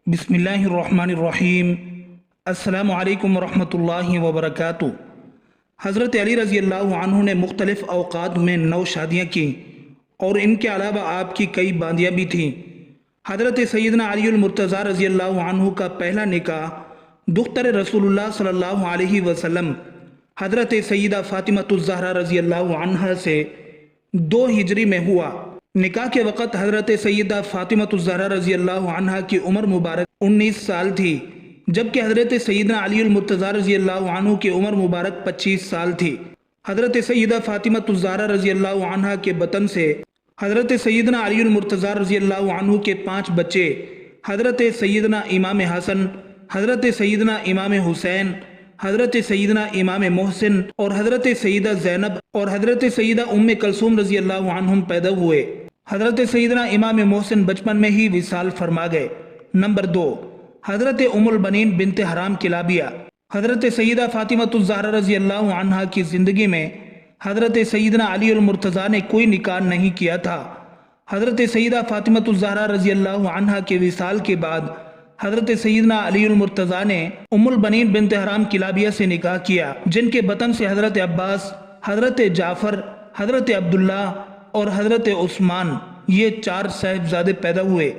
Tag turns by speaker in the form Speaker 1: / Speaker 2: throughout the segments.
Speaker 1: بسم اللہ الرحمن الرحیم۔ السلام علیکم ورحمۃ اللہ وبرکاتہ۔ حضرت علی رضی اللہ عنہ نے مختلف اوقات میں 9 شادیاں کی اور ان کے علاوہ آپ کی کئی باندیاں بھی تھیں۔ حضرت سیدنا علی المرتضیٰ رضی اللہ عنہ کا پہلا نکاح دختر رسول اللہ صلی اللہ علیہ وسلم حضرت سیدہ فاطمہ الزہرا رضی اللہ عنہ سے 2 ہجری میں ہوا۔ نکاح کے وقت حضرت سیدہ فاطمہ الزہرا رضی اللہ عنہ کی عمر مبارک 19 سال تھی، جبکہ حضرت سیدنا علی المرتضیٰ رضی اللہ عنہ کی عمر مبارک 25 سال تھی۔ حضرت سیدہ فاطمہ الزہرا رضی اللہ عنہ کے بطن سے حضرت سیدنا علی المرتضیٰ رضی اللہ عنہ کے 5 بچے حضرت سیدنا امام حسن، حضرت سیدنا امام حسین، حضرت سیدنا امام محسن اور حضرت سیدہ زینب اور حضرت سیدہ ام کلثوم رضی اللہ عنہم پیدا ہوئے۔ حضرت سیدنا امام محسن بچپن میں ہی وصال فرما گئے۔ نمبر 2، حضرت ام البنین بنت حرام کلابیہ۔ حضرت سیدہ فاطمہ الزہرا رضی اللہ عنہ کی زندگی میں حضرت سیدنا علی المرتضیٰ نے کوئی نکاح نہیں کیا تھا۔ حضرت سیدہ فاطمہ الزہرا رضی اللہ عنہ کے وصال کے بعد حضرت سیدنا علی المرتضیٰ نے ام البنین بنت حرام کلابیہ سے نکاح کیا، جن کے بطن سے حضرت عباس، حضرت جعفر، حضرت عبداللہ اور حضرت عثمان، یہ 4 صاحبزادے پیدا ہوئے۔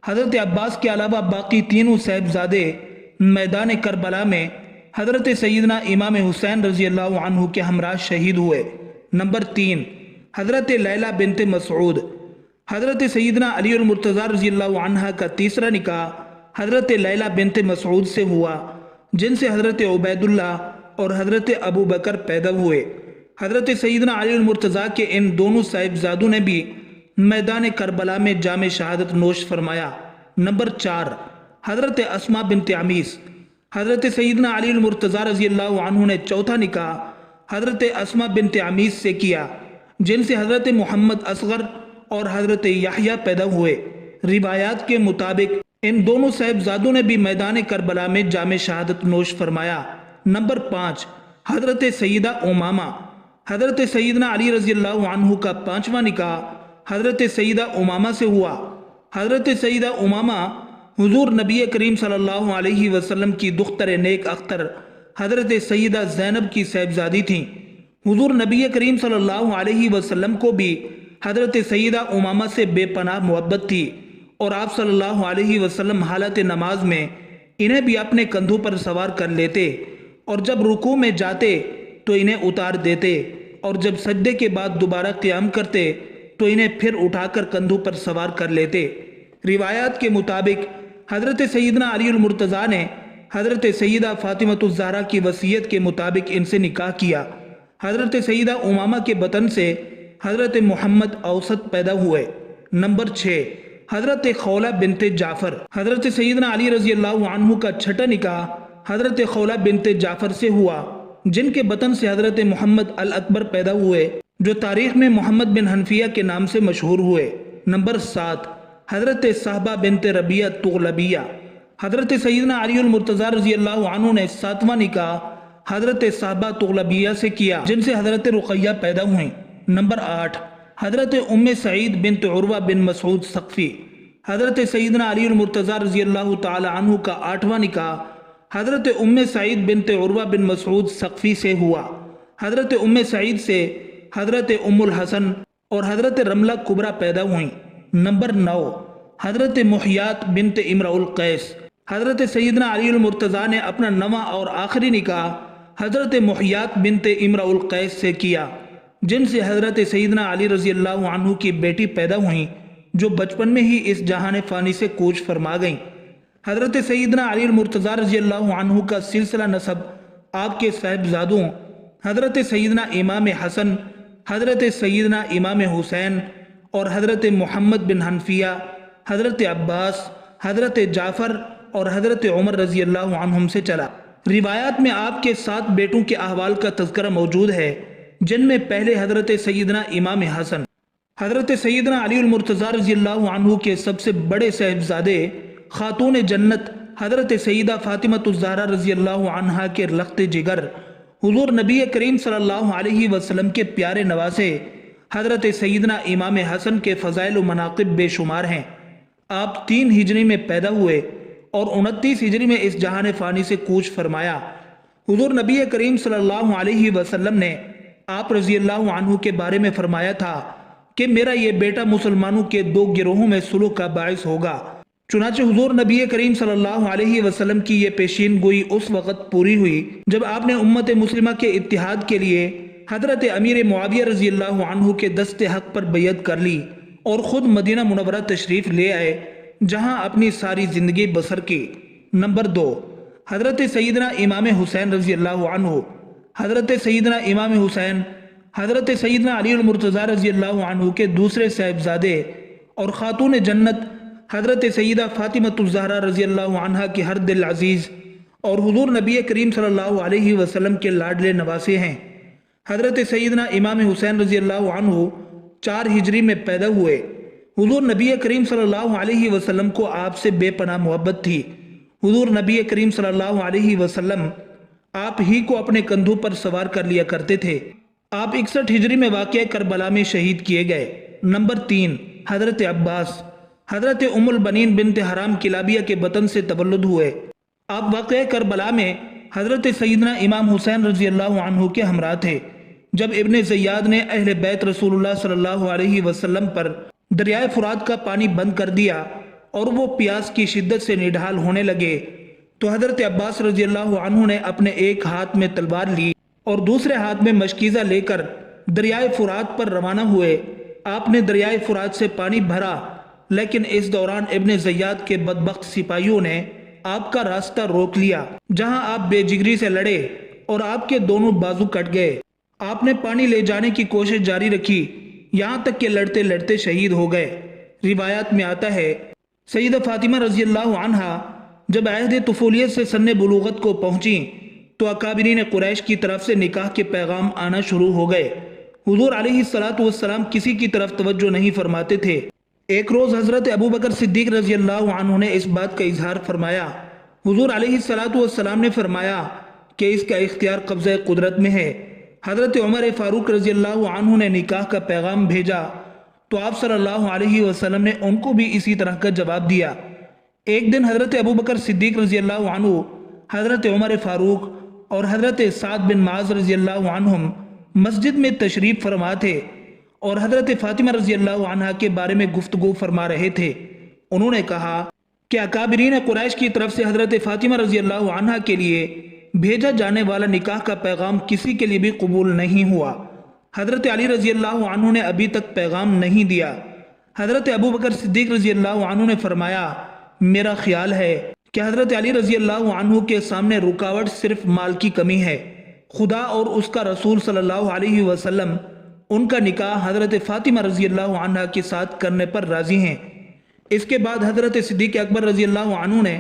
Speaker 1: حضرت عباس کے علاوہ باقی تینوں صاحبزادے میدان کربلا میں حضرت سیدنا امام حسین رضی اللہ عنہ کے ہمراہ شہید ہوئے۔ نمبر 3، حضرت لیلہ بنت مسعود۔ حضرت سیدنا علی المرتضیٰ رضی اللہ عنہ کا تیسرا نکاح حضرت لیلہ بنت مسعود سے ہوا، جن سے حضرت عبید اللہ اور حضرت ابو بکر پیدا ہوئے۔ حضرت سیدنا علی المرتضیٰ کے ان دونوں صاحبزادوں نے بھی میدان کربلا میں جام شہادت نوش فرمایا۔ نمبر 4، حضرت اسماء بنت عمیس۔ حضرت سیدنا علی المرتضیٰ رضی اللہ عنہ نے چوتھا نکاح حضرت اسماء بنت عمیس سے کیا، جن سے حضرت محمد اصغر اور حضرت یحییٰ پیدا ہوئے۔ روایات کے مطابق ان دونوں صاحبزادوں نے بھی میدان کربلا میں جام شہادت نوش فرمایا۔ نمبر 5، حضرت سیدہ امامہ۔ حضرت سیدنا علی رضی اللہ عنہ کا 5واں نکاح حضرت سیدہ امامہ سے ہوا۔ حضرت سیدہ امامہ حضور نبی کریم صلی اللہ علیہ وسلم کی دختر نیک اختر حضرت سیدہ زینب کی صاحبزادی تھیں۔ حضور نبی کریم صلی اللہ علیہ وسلم کو بھی حضرت سیدہ امامہ سے بے پناہ محبت تھی، اور آپ صلی اللہ علیہ وسلم حالت نماز میں انہیں بھی اپنے کندھوں پر سوار کر لیتے، اور جب رکوع میں جاتے تو انہیں اتار دیتے، اور جب سجدے کے بعد دوبارہ قیام کرتے تو انہیں پھر اٹھا کر کندھوں پر سوار کر لیتے۔ روایات کے مطابق حضرت سیدنا علی المرتضیٰ نے حضرت سیدہ فاطمہ الزہرا کی وصیت کے مطابق ان سے نکاح کیا۔ حضرت سیدہ امامہ کے بطن سے حضرت محمد اوسط پیدا ہوئے۔ نمبر 6، حضرت خولہ بنت جعفر۔ حضرت سیدنا علی رضی اللہ عنہ کا 6واں نکاح حضرت خولہ بنت جعفر سے ہوا، جن کے بطن سے حضرت محمد الاکبر پیدا ہوئے، جو تاریخ میں محمد بن حنفیہ کے نام سے مشہور ہوئے۔ نمبر 7، حضرت صحبہ بنت ربیعہ تغلبیہ۔ حضرت سیدنا علی المرتضیٰ رضی اللہ عنہ نے 7واں نکاح حضرت صحبہ تغلبیہ سے کیا، جن سے حضرت رقیہ پیدا ہوئیں۔ نمبر 8، حضرت ام سعید بنت عروہ بن مسعود ثقفی۔ حضرت سیدنا علی المرتضیٰ رضی اللہ تعالی عنہ کا 8واں نکاح حضرت ام سعید بنت عروہ بن مسعود ثقفی سے ہوا۔ حضرت ام سعید سے حضرت ام الحسن اور حضرت رملہ کبریٰ پیدا ہوئیں۔ نمبر 9، حضرت محیات بنت امرؤ القیس۔ حضرت سیدنا علی المرتضیٰ نے اپنا 9واں اور آخری نکاح حضرت محیات بنت امرؤ القیس سے کیا، جن سے حضرت سیدنا علی رضی اللہ عنہ کی بیٹی پیدا ہوئیں، جو بچپن میں ہی اس جہان فانی سے کوچ فرما گئیں۔ حضرت سیدنا علی المرتضیٰ رضی اللہ عنہ کا سلسلہ نسب آپ کے صاحبزادوں حضرت سیدنا امام حسن، حضرت سیدنا امام حسین اور حضرت محمد بن حنفیہ، حضرت عباس، حضرت جعفر اور حضرت عمر رضی اللہ عنہم سے چلا۔ روایات میں آپ کے 7 بیٹوں کے احوال کا تذکرہ موجود ہے، جن میں پہلے حضرت سیدنا امام حسن۔ حضرت سیدنا علی المرتضیٰ رضی اللہ عنہ کے سب سے بڑے صاحبزادے خاتون جنت حضرت سیدہ فاطمہ الزہرا رضی اللہ عنہا کے لخت جگر، حضور نبی کریم صلی اللہ علیہ وسلم کے پیارے نواسے حضرت سیدنا امام حسن کے فضائل و مناقب بے شمار ہیں۔ آپ 3 ہجری میں پیدا ہوئے اور 29 ہجری میں اس جہان فانی سے کوچ فرمایا۔ حضور نبی کریم صلی اللہ علیہ وسلم نے آپ رضی اللہ عنہ کے بارے میں فرمایا تھا کہ میرا یہ بیٹا مسلمانوں کے 2 گروہوں میں سلوک کا باعث ہوگا۔ چنانچہ حضور نبی کریم صلی اللہ علیہ وسلم کی یہ پیشین گوئی اس وقت پوری ہوئی جب آپ نے امت مسلمہ کے اتحاد کے لیے حضرت امیر معاویہ رضی اللہ عنہ کے دست حق پر بیعت کر لی اور خود مدینہ منورہ تشریف لے آئے، جہاں اپنی ساری زندگی بسر کی۔ نمبر 2، حضرت سیدنا امام حسین رضی اللہ عنہ۔ حضرت سیدنا امام حسین حضرت سیدنا علی المرتضیٰ رضی اللہ عنہ کے دوسرے صاحبزادے اور خاتون جنت حضرت سیدہ فاطمۃ الزہرا رضی اللہ عنہا کی ہر دل عزیز اور حضور نبی کریم صلی اللہ علیہ وسلم کے لاڈلے نواسے ہیں۔ حضرت سیدنا امام حسین رضی اللہ عنہ 4 ہجری میں پیدا ہوئے۔ حضور نبی کریم صلی اللہ علیہ وسلم کو آپ سے بے پناہ محبت تھی۔ حضور نبی کریم صلی اللہ علیہ وسلم آپ ہی کو اپنے کندھوں پر سوار کر لیا کرتے تھے۔ آپ 61 ہجری میں واقع کربلا میں شہید کیے گئے۔ نمبر 3، حضرت عباس۔ حضرت ام البنین بنت حرام کلابیہ کے بطن سے تولد ہوئے۔ آپ واقع کربلا میں حضرت سیدنا امام حسین رضی اللہ عنہ کے ہمراہ تھے جب ابن زیاد نے اہل بیت رسول اللہ صلی اللہ علیہ وسلم پر دریائے فرات کا پانی بند کر دیا اور وہ پیاس کی شدت سے نڈھال ہونے لگے تو حضرت عباس رضی اللہ عنہ نے اپنے ایک ہاتھ میں تلوار لی اور دوسرے ہاتھ میں مشکیزہ لے کر دریائے فرات پر روانہ ہوئے۔ آپ نے دریائے فرات سے پانی بھرا، لیکن اس دوران ابن زیاد کے بدبخت سپاہیوں نے آپ کا راستہ روک لیا، جہاں آپ بے جگری سے لڑے اور آپ کے دونوں بازو کٹ گئے۔ آپ نے پانی لے جانے کی کوشش جاری رکھی یہاں تک کہ لڑتے لڑتے شہید ہو گئے۔ روایات میں آتا ہے سیدہ فاطمہ رضی اللہ عنہا جب عہد طفولیت سے سن بلوغت کو پہنچی تو اکابرین قریش کی طرف سے نکاح کے پیغام آنا شروع ہو گئے۔ حضور علیہ السلام کسی کی طرف توجہ نہیں فرماتے تھے۔ ایک روز حضرت ابو بکر صدیق رضی اللہ عنہ نے اس بات کا اظہار فرمایا۔ حضور علیہ السلام نے فرمایا کہ اس کا اختیار قبضہ قدرت میں ہے۔ حضرت عمر فاروق رضی اللہ عنہ نے نکاح کا پیغام بھیجا تو آپ صلی اللہ علیہ وسلم نے ان کو بھی اسی طرح کا جواب دیا۔ ایک دن حضرت ابو بکر صدیق رضی اللہ عنہ، حضرت عمر فاروق اور حضرت سعد بن معاذ رضی اللہ عنہم مسجد میں تشریف فرما تھے اور حضرت فاطمہ رضی اللہ عنہا کے بارے میں گفتگو فرما رہے تھے۔ انہوں نے کہا کہ اکابرین قریش کی طرف سے حضرت فاطمہ رضی اللہ عنہا کے لیے بھیجا جانے والا نکاح کا پیغام کسی کے لیے بھی قبول نہیں ہوا۔ حضرت علی رضی اللہ عنہ نے ابھی تک پیغام نہیں دیا۔ حضرت ابو بکر صدیق رضی اللہ عنہ نے فرمایا، میرا خیال ہے کہ حضرت علی رضی اللہ عنہ کے سامنے رکاوٹ صرف مال کی کمی ہے۔ خدا اور اس کا رسول صلی اللہ علیہ وسلم ان کا نکاح حضرت فاطمہ رضی اللہ عنہ کے ساتھ کرنے پر راضی ہیں۔ اس کے بعد حضرت صدیق اکبر رضی اللہ عنہ نے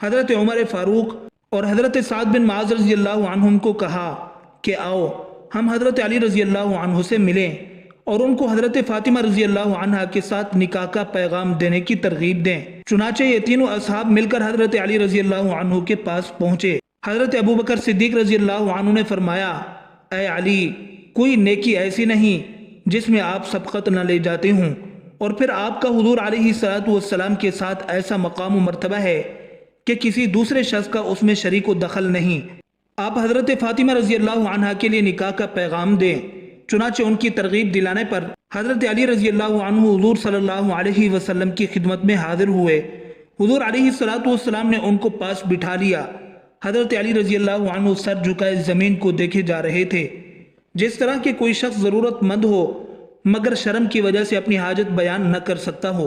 Speaker 1: حضرت عمر فاروق اور حضرت سعد بن معاذ رضی اللہ عنہم کو کہا کہ آؤ ہم حضرت علی رضی اللہ عنہ سے ملیں اور ان کو حضرت فاطمہ رضی اللہ عنہ کے ساتھ نکاح کا پیغام دینے کی ترغیب دیں۔ چنانچہ یہ تینوں اصحاب مل کر حضرت علی رضی اللہ عنہ کے پاس پہنچے۔ حضرت ابو بکر صدیق رضی اللہ عنہ نے فرمایا، اے علی، کوئی نیکی ایسی نہیں جس میں آپ سبقت نہ لے جاتے ہوں، اور پھر آپ کا حضور علیہ السلام کے ساتھ ایسا مقام و مرتبہ ہے کہ کسی دوسرے شخص کا اس میں شریک و دخل نہیں۔ آپ حضرت فاطمہ رضی اللہ عنہ کے لیے نکاح کا پیغام دیں۔ چنانچہ ان کی ترغیب دلانے پر حضرت علی رضی اللہ عنہ حضور صلی اللہ علیہ وسلم کی خدمت میں حاضر ہوئے۔ حضور علیہ السلام نے ان کو پاس بٹھا لیا۔ حضرت علی رضی اللہ عنہ سر جھکائے زمین کو دیکھے جا رہے تھے، جس طرح کہ کوئی شخص ضرورت مند ہو مگر شرم کی وجہ سے اپنی حاجت بیان نہ کر سکتا ہو۔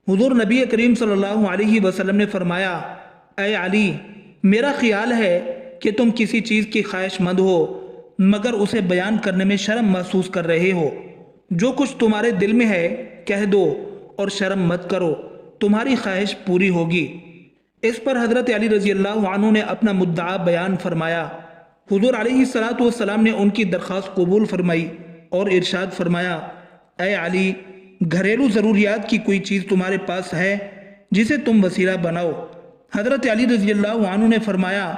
Speaker 1: حضور نبی کریم صلی اللہ علیہ وسلم نے فرمایا، اے علی، میرا خیال ہے کہ تم کسی چیز کی خواہش مند ہو مگر اسے بیان کرنے میں شرم محسوس کر رہے ہو۔ جو کچھ تمہارے دل میں ہے کہہ دو اور شرم مت کرو، تمہاری خواہش پوری ہوگی۔ اس پر حضرت علی رضی اللہ عنہ نے اپنا مدعا بیان فرمایا۔ حضور علیہ السلام نے ان کی درخواست قبول فرمائی اور ارشاد فرمایا، اے علی، گھریلو ضروریات کی کوئی چیز تمہارے پاس ہے جسے تم وسیلہ بناؤ؟ حضرت علی رضی اللہ عنہ نے فرمایا،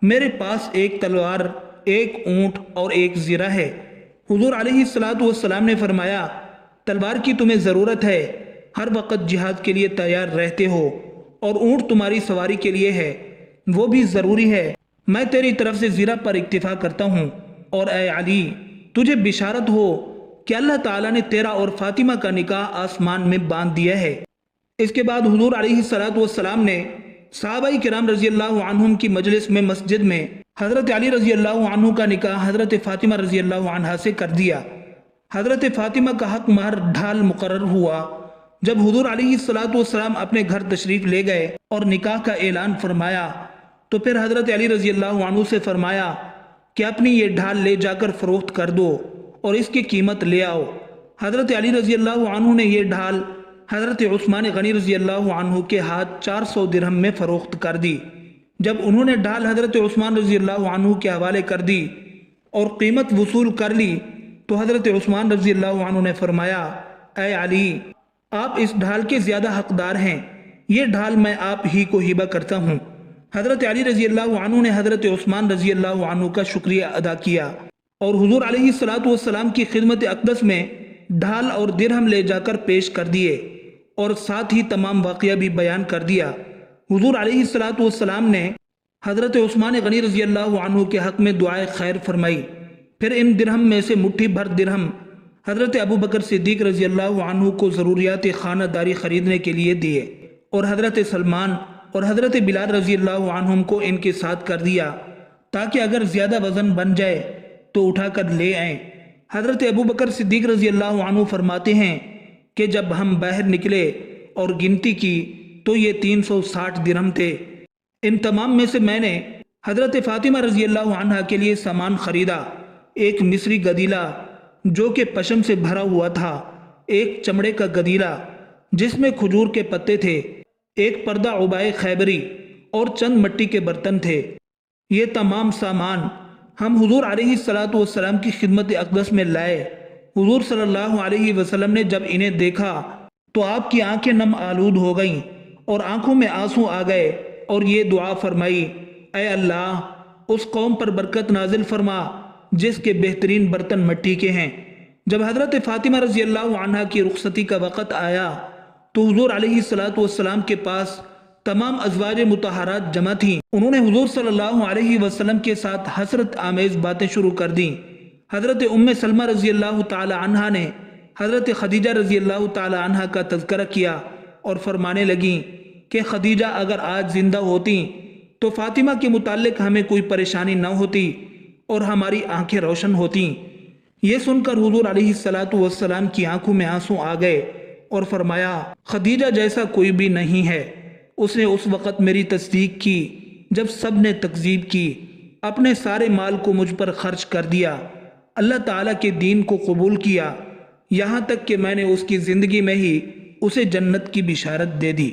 Speaker 1: میرے پاس ایک تلوار، ایک اونٹ اور ایک زرہ ہے۔ حضور علیہ السلام نے فرمایا، تلوار کی تمہیں ضرورت ہے، ہر وقت جہاد کے لیے تیار رہتے ہو، اور اونٹ تمہاری سواری کے لیے ہے، وہ بھی ضروری ہے۔ میں تیری طرف سے زرہ پر اکتفا کرتا ہوں، اور اے علی تجھے بشارت ہو کہ اللہ تعالیٰ نے تیرا اور فاطمہ کا نکاح آسمان میں باندھ دیا ہے۔ اس کے بعد حضور علیہ السلام نے صحابہ کرام رضی اللہ عنہم کی مجلس میں مسجد میں حضرت علی رضی اللہ عنہ کا نکاح حضرت فاطمہ رضی اللہ عنہا سے کر دیا۔ حضرت فاطمہ کا حق مہر ڈھال مقرر ہوا۔ جب حضور علیہ السلام اپنے گھر تشریف لے گئے اور نکاح کا اعلان فرمایا تو پھر حضرت علی رضی اللہ عنہ سے فرمایا کہ اپنی یہ ڈھال لے جا کر فروخت کر دو اور اس کی قیمت لے آؤ۔ حضرت علی رضی اللہ عنہ نے یہ ڈھال حضرت عثمان غنی رضی اللہ عنہ کے ہاتھ 400 درہم میں فروخت کر دی۔ جب انہوں نے ڈھال حضرت عثمان رضی اللہ عنہ کے حوالے کر دی اور قیمت وصول کر لی تو حضرت عثمان رضی اللہ عنہ نے فرمایا، اے علی آپ اس ڈھال کے زیادہ حقدار ہیں، یہ ڈھال میں آپ ہی کو ہبہ کرتا ہوں۔ حضرت علی رضی اللہ عنہ نے حضرت عثمان رضی اللہ عنہ کا شکریہ ادا کیا اور حضور علیہ السلام کی خدمت اقدس میں ڈھال اور درہم لے جا کر پیش کر دیے اور ساتھ ہی تمام واقعہ بھی بیان کر دیا۔ حضور علیہ السلام نے حضرت عثمان غنی رضی اللہ عنہ کے حق میں دعائے خیر فرمائی، پھر ان درہم میں سے مٹھی بھر درہم حضرت ابو بکر صدیق رضی اللہ عنہ کو ضروریات خانہ داری خریدنے کے لیے دیے اور حضرت سلمان اور حضرت بلال رضی اللہ عنہم کو ان کے ساتھ کر دیا تاکہ اگر زیادہ وزن بن جائے تو اٹھا کر لے آئیں۔ حضرت ابو بکر صدیق رضی اللہ عنہ فرماتے ہیں کہ جب ہم باہر نکلے اور گنتی کی تو یہ 360 درہم تھے۔ ان تمام میں سے میں نے حضرت فاطمہ رضی اللہ عنہ کے لیے سامان خریدا، ایک مصری گدیلا جو کہ پشم سے بھرا ہوا تھا، ایک چمڑے کا گدیلا جس میں کھجور کے پتے تھے، ایک پردہ عبائے خیبری اور چند مٹی کے برتن تھے۔ یہ تمام سامان ہم حضور علیہ السلام کی خدمت اقدس میں لائے۔ حضور صلی اللہ علیہ وسلم نے جب انہیں دیکھا تو آپ کی آنکھیں نم آلود ہو گئیں اور آنکھوں میں آنسو آ گئے اور یہ دعا فرمائی، اے اللہ اس قوم پر برکت نازل فرما جس کے بہترین برتن مٹی کے ہیں۔ جب حضرت فاطمہ رضی اللہ عنہ کی رخصتی کا وقت آیا تو حضور علیہ السلام کے پاس تمام ازواج مطہرات جمع تھیں۔ انہوں نے حضور صلی اللہ علیہ وسلم کے ساتھ حسرت آمیز باتیں شروع کر دیں۔ حضرت ام سلمہ رضی اللہ تعالی عنہا نے حضرت خدیجہ رضی اللہ تعالی عنہا کا تذکرہ کیا اور فرمانے لگیں کہ خدیجہ اگر آج زندہ ہوتی تو فاطمہ کے متعلق ہمیں کوئی پریشانی نہ ہوتی اور ہماری آنکھیں روشن ہوتیں۔ یہ سن کر حضور علیہ السلام کی آنکھوں میں آنسو آ گئے اور فرمایا، خدیجہ جیسا کوئی بھی نہیں ہے، اس نے اس وقت میری تصدیق کی جب سب نے تکذیب کی، اپنے سارے مال کو مجھ پر خرچ کر دیا، اللہ تعالیٰ کے دین کو قبول کیا، یہاں تک کہ میں نے اس کی زندگی میں ہی اسے جنت کی بشارت دے دی۔